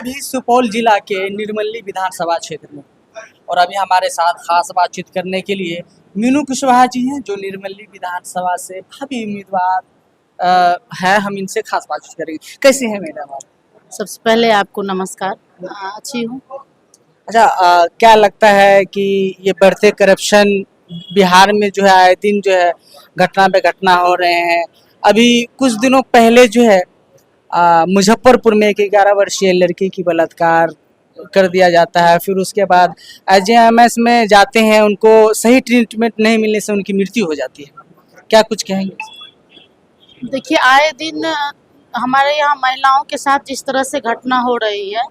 अभी सुपौल जिला के निर्मली विधानसभा क्षेत्र में और अभी हमारे साथ खास बातचीत करने के लिए मीनू कुशवाहा जी हैं जो निर्मली विधानसभा से भावी उम्मीदवार है। हम इनसे खास बातचीत करेंगे। कैसे हैं मैडम आप? सबसे पहले आपको नमस्कार। अच्छी हूँ। अच्छा, क्या लगता है कि ये बढ़ते करप्शन बिहार में जो है आए दिन जो है घटना पे घटना हो रहे हैं। अभी कुछ दिनों पहले जो है मुजफ्फरपुर में एक 11 वर्षीय लड़की की बलात्कार कर दिया जाता है, फिर उसके बाद एसजीएमएस में जाते हैं, उनको सही ट्रीटमेंट नहीं मिलने से उनकी मृत्यु हो जाती है। क्या कुछ कहेंगे? देखिए, आए दिन हमारे यहाँ महिलाओं के साथ जिस तरह से घटना हो रही है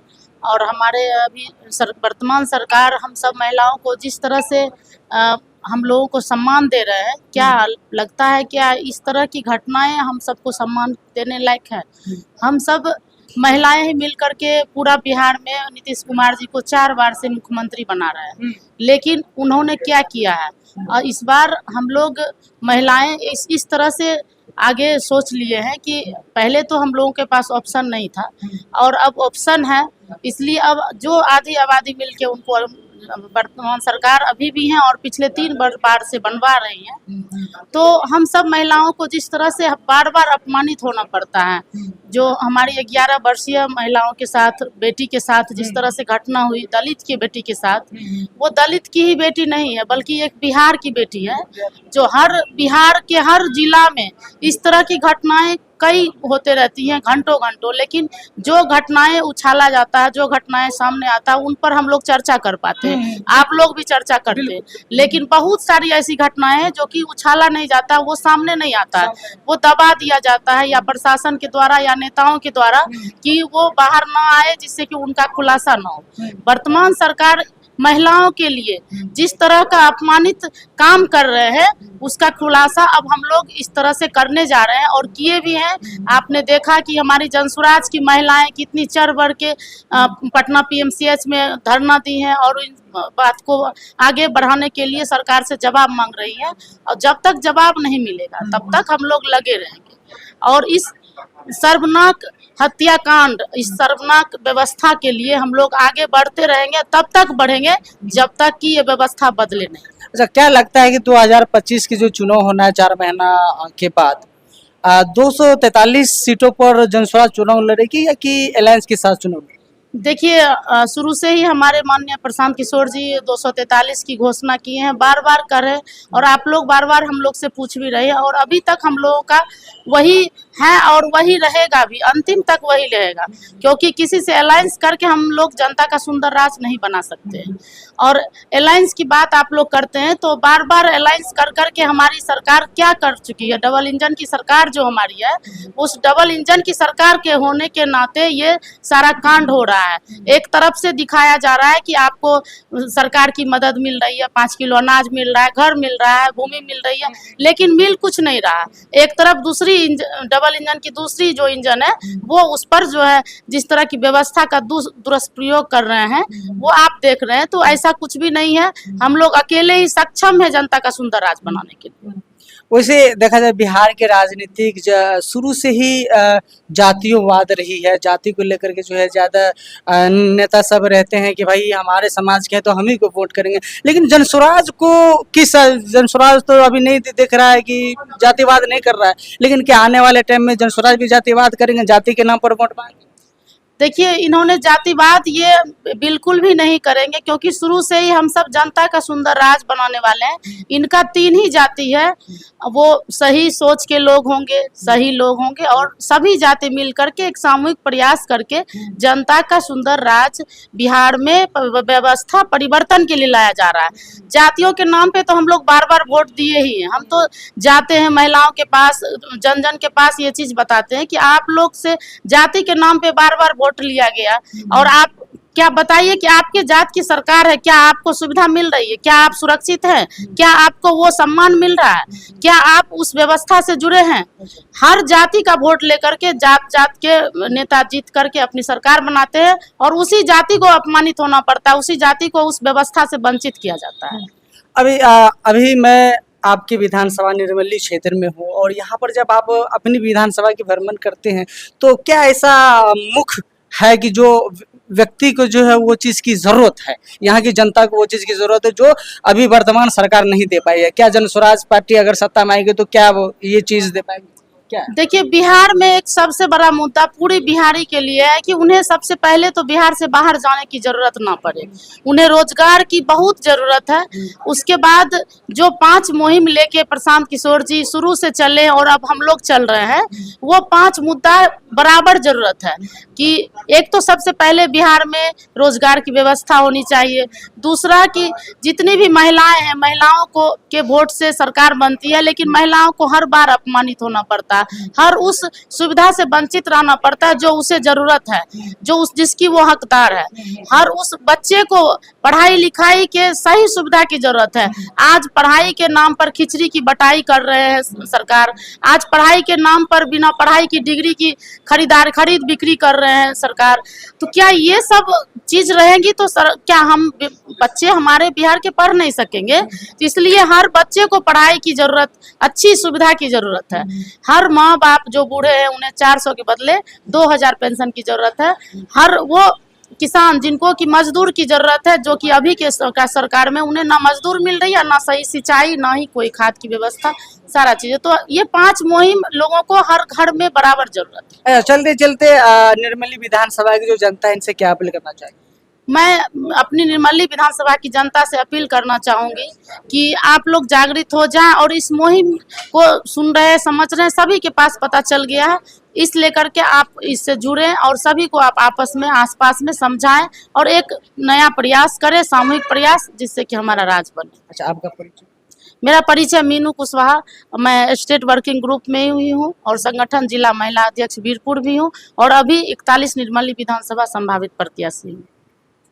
और हमारे अभी वर्तमान सरकार हम सब महिलाओं को जिस तरह से हम लोगों को सम्मान दे रहे हैं, क्या लगता है क्या इस तरह की घटनाएं हम सबको सम्मान देने लायक है? हम सब महिलाएं ही मिल करके पूरा बिहार में नीतीश कुमार जी को 4 बार से मुख्यमंत्री बना रहे हैं, लेकिन उन्होंने क्या किया है? और इस बार हम लोग महिलाएं इस तरह से आगे सोच लिए हैं कि पहले तो हम लोगों के पास ऑप्शन नहीं था और अब ऑप्शन है, इसलिए अब जो आधी आबादी मिलके उनको वर्तमान सरकार अभी भी हैं और पिछले 3 बार से बनवा रही हैं। तो हम सब महिलाओं को जिस तरह से बार बार अपमानित होना पड़ता है, जो हमारी 11 वर्षीय महिलाओं के साथ, बेटी के साथ जिस तरह से घटना हुई, दलित की बेटी के साथ, वो दलित की ही बेटी नहीं है बल्कि एक बिहार की बेटी है, जो हर बिहार के हर जिला में इस तरह की घटनाएं कई होते रहती हैं घंटों घंटों, लेकिन जो घटनाएं उछाला जाता है, जो घटनाएं सामने आता है, उन पर हम लोग चर्चा कर पाते हैं। आप लोग भी चर्चा करते हैं, लेकिन बहुत सारी ऐसी घटनाएं हैं जो कि उछाला नहीं जाता, वो सामने नहीं आता है, वो दबा दिया जाता है या प्रशासन के द्वारा या नेताओं के द्वारा कि वो बाहर ना आए, जिससे कि उनका खुलासा ना हो। वर्तमान सरकार महिलाओं के लिए जिस तरह का अपमानित काम कर रहे हैं, उसका खुलासा अब हम लोग इस तरह से करने जा रहे हैं और किए भी हैं। आपने देखा कि हमारी जनसुराज की महिलाएं कितनी चढ़ बढ़ के पटना पीएमसीएच में धरना दी हैं और इन बात को आगे बढ़ाने के लिए सरकार से जवाब मांग रही है, और जब तक जवाब नहीं मिलेगा तब तक हम लोग लगे रहेंगे। और इस सर्वनाक हत्याकांड, इस सर्वनाक व्यवस्था के लिए हम लोग आगे बढ़ते रहेंगे, तब तक बढ़ेंगे जब तक कि ये व्यवस्था बदले नहीं। अच्छा, क्या लगता है कि 2025 की जो चुनाव होना है 4 महीना के बाद 243 सीटों पर जनसुराज चुनाव लड़ेगी या कि अलायंस के साथ चुनाव? देखिए, शुरू से ही हमारे माननीय प्रशांत किशोर जी 243 की घोषणा किए हैं, बार बार कर रहे हैं और आप लोग बार बार हम लोग से पूछ भी रहे हैं और अभी तक हम लोगों का वही है और वही रहेगा भी, अंतिम तक वही रहेगा, क्योंकि किसी से अलायंस करके हम लोग जनता का सुंदर राज नहीं बना सकते हैं। और अलायंस की बात आप लोग करते हैं तो बार बार अलायंस कर करके हमारी सरकार क्या कर चुकी है? डबल इंजन की सरकार जो हमारी है, उस डबल इंजन की सरकार के होने के नाते ये सारा कांड हो रहा है। एक तरफ से दिखाया जा रहा है कि आपको सरकार की मदद मिल रही है, 5 किलो अनाज मिल रहा है, घर मिल रहा है, भूमि मिल रही है, लेकिन मिल कुछ नहीं रहा। एक तरफ दूसरी डबल इंजन की दूसरी जो इंजन है, वो उस पर जो है जिस तरह की व्यवस्था का दुरुपयोग कर रहे हैं, वो आप देख रहे हैं। तो ऐसा कुछ भी नहीं है, हम लोग अकेले ही सक्षम है जनता का सुंदर राज बनाने के लिए। वैसे देखा जाए बिहार के राजनीतिक शुरू से ही जातियोंवाद रही है, जाति को लेकर के जो है ज़्यादा नेता सब रहते हैं कि भाई हमारे समाज के हैं तो हम ही को वोट करेंगे, लेकिन जनसुराज को जनसुराज तो अभी नहीं दिख रहा है कि जातिवाद नहीं कर रहा है, लेकिन क्या आने वाले टाइम में जनसुराज भी जातिवाद करेंगे, जाति के नाम पर वोट मांगेंगे? देखिए, इन्होंने जातिवाद ये बिल्कुल भी नहीं करेंगे, क्योंकि शुरू से ही हम सब जनता का सुंदर राज बनाने वाले हैं। इनका 3 ही जाति है, वो सही सोच के लोग होंगे, सही लोग होंगे और सभी जाति मिल करके एक सामूहिक प्रयास करके जनता का सुंदर राज बिहार में व्यवस्था परिवर्तन के लिए लाया जा रहा है। जातियों के नाम पे तो हम लोग बार बार वोट दिए ही हैं। हम तो जाते हैं महिलाओं के पास, जन जन के पास ये चीज बताते हैं कि आप लोग से जाति के नाम पे बार बार वोट लिया गया और आप क्या बताइए कि आपके जात की सरकार है, क्या आपको सुविधा मिल रही है? क्या आप सुरक्षित हैं? क्या आपको वो सम्मान मिल रहा है? क्या आप उस व्यवस्था से जुड़े हैं? हर जाति का वोट लेकर के जात जात के नेता जीत करके अपनी सरकार बनाते हैं और उसी जाति को अपमानित होना पड़ता है, उसी जाति को उस व्यवस्था से वंचित किया जाता है। अभी मैं आपकी विधानसभा निर्मली क्षेत्र में हूँ और यहाँ पर जब आप अपनी विधानसभा की भ्रमण करते हैं तो क्या ऐसा मुख्य है कि जो व्यक्ति को जो है वो चीज़ की ज़रूरत है, यहाँ की जनता को वो चीज़ की ज़रूरत है जो अभी वर्तमान सरकार नहीं दे पाई है। क्या जन स्वराज पार्टी अगर सत्ता में आएगी तो क्या वो ये चीज़ दे पाएगी? क्या है? देखिए, बिहार में एक सबसे बड़ा मुद्दा पूरे बिहारी के लिए है कि उन्हें सबसे पहले तो बिहार से बाहर जाने की जरूरत ना पड़े। उन्हें रोजगार की बहुत जरूरत है। उसके बाद जो 5 मुहिम लेके प्रशांत किशोर जी शुरू से चले और अब हम लोग चल रहे हैं, वो 5 मुद्दा बराबर जरूरत है कि एक तो सबसे पहले बिहार में रोजगार की व्यवस्था होनी चाहिए। दूसरा कि जितनी भी महिलाएं हैं, महिलाओं को के वोट से सरकार बनती है, लेकिन महिलाओं को हर बार अपमानित होना पड़ता है, हर उस सुविधा से वंचित रहना पड़ता है जो उसे जरूरत है, जो उस जिसकी वो हकदार है। हर उस बच्चे को पढ़ाई लिखाई के सही सुविधा की जरूरत है। आज पढ़ाई के नाम पर खिचड़ी की बटाई कर रहे हैं सरकार। आज पढ़ाई के नाम पर बिना पढ़ाई की डिग्री की खरीद बिक्री कर रहे हैं सरकार। तो क्या ये सब चीज रहेंगी तो क्या हम बच्चे हमारे बिहार के पढ़ नहीं सकेंगे? तो इसलिए हर बच्चे को पढ़ाई की जरूरत, अच्छी सुविधा की जरूरत है। हर माँ बाप जो बूढ़े हैं उन्हें 400 के बदले 2000 पेंशन की जरूरत है। हर वो किसान जिनको की मजदूर की जरूरत है, जो कि अभी के सरकार में उन्हें ना मजदूर मिल रही है, ना सही सिंचाई, ना ही कोई खाद की व्यवस्था, सारा चीजें। तो ये 5 मुहिम लोगों को हर घर में बराबर जरूरत है। चलते चलते निर्मली विधानसभा की जो जनता है इनसे क्या अपील करना चाहिए? मैं अपनी निर्मली विधानसभा की जनता से अपील करना चाहूंगी कि आप लोग जागृत हो जाएं और इस मुहिम को सुन रहे, समझ रहे हैं, सभी के पास पता चल गया है। इस लेकर के आप इससे जुड़ें और सभी को आप आपस में आसपास में समझाएं और एक नया प्रयास करें, सामूहिक प्रयास, जिससे कि हमारा राज बने। अच्छा, आपका परिचय? मेरा परिचय मीनू कुशवाहा, मैं स्टेट वर्किंग ग्रुप में हुई हूँ और संगठन जिला महिला अध्यक्ष वीरपुर भी हूँ और अभी 41 निर्मली विधानसभा संभावित प्रत्याशी हूँ।